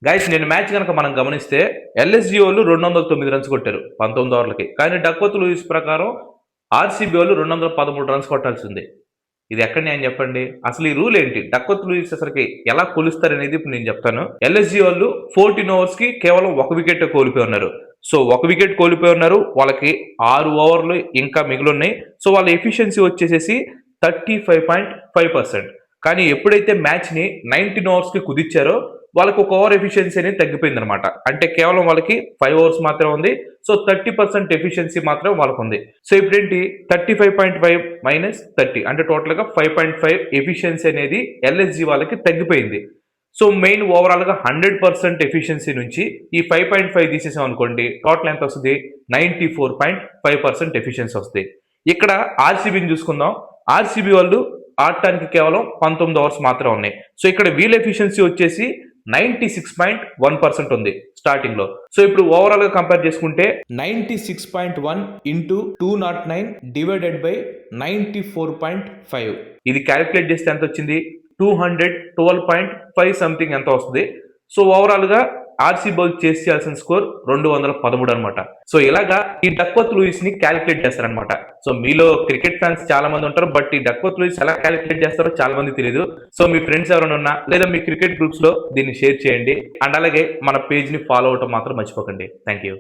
Guys నేను match కనుక మనం గమనిస్తే ఎల్ఎస్జి వాళ్ళు 209 రన్స్ కొట్టారు 19 ఓవర్లకి. కానీ డక్వర్త్ లూయిస్ ప్రకారం ఆర్సీబీ వాళ్ళు 213 రన్స్ కొట్టాల్సింది. ఇది ఎక్కడ నేను చెప్పండి. అసలు ఈ రూల్ ఏంటి? డక్వర్త్ లూయిస్ అసలుకి ఎలా కొలుస్తారు అనేది ఇప్పుడు నేను చెప్తాను. ఎల్ఎస్జి వాళ్ళు 14 ఓవర్స్ కి కేవలం ఒక వికెట్ కోల్పోయి ఉన్నారు. సో ఒక వికెట్ కోల్పోయి ఉన్నారు. వాళ్ళకి 6 ఓవర్లు ఇంకా మిగిలి ఉన్నాయి. సో వాళ్ళ ఎఫిషియన్సీ వచ్చేసేసి 35.5%. కానీ ఎప్పుడైతే మ్యాచ్ ని 19 ఓవర్స్ కి కుదిచ్చారో వాళ్ళకి ఒక ఓవర్ ఎఫిషియన్సీ అనేది తగ్గిపోయింది అనమాట. అంటే కేవలం వాళ్ళకి 5 ఓవర్స్ మాత్రమే ఉంది. సో 30% ఎఫిషియన్సీ మాత్రం వాళ్ళకు ఉంది. సో ఇప్పుడేంటి 35.5 మైనస్ 30 అంటే టోటల్ గా 5.5 ఎఫిషియన్సీ అనేది ఎల్ఎస్జి వాళ్ళకి తగ్గిపోయింది. సో మెయిన్ ఓవరాల్ గా 100% ఎఫిషియన్సీ నుంచి ఈ 5.5 తీసేసాం అనుకోండి, టోటల్ ఎంత వస్తుంది? 94.5% ఎఫిషియన్సీ వస్తుంది. ఇక్కడ ఆర్సీబీని చూసుకుందాం. ఆర్సీబీ వాళ్ళు ఆడటానికి కేవలం 19 ఓవర్స్ మాత్రమే ఉన్నాయి. సో ఇక్కడ వీల్ ఎఫిషియన్సీ వచ్చేసి 96.1% ఉంది స్టార్టింగ్ లో. సో ఇప్పుడు ఓవరాల్ గా కంపేర్ చేసుకుంటే 96.1 ఇంటూ 209 డివైడెడ్ బై 94.5 ఇది క్యాలిక్యులేట్ చేస్తే ఎంత వచ్చింది? 212.5 సంథింగ్ ఎంత వస్తుంది. సో ఓవరాల్ గా ఆర్సీ బౌల్ చేసి చేయాల్సిన స్కోర్ 213 అనమాట. సో ఇలాగా ఈ డక్వర్త్ లూయిస్ ని క్యాలిక్యులేట్ చేస్తారనమాట. సో మీలో క్రికెట్ ఫ్యాన్స్ చాలా మంది ఉంటారు, బట్ ఈ డక్వర్త్ లూయిస్ ఎలా క్యాలిక్యులేట్ చేస్తారో చాలా మంది తెలియదు. సో మీ ఫ్రెండ్స్ ఎవరైనా ఉన్నా లేదా మీ క్రికెట్ గ్రూప్స్ లో దీన్ని షేర్ చేయండి. అండ్ అలాగే మన పేజ్ ని ఫాలో అవటం మాత్రం మర్చిపోకండి. Thank you.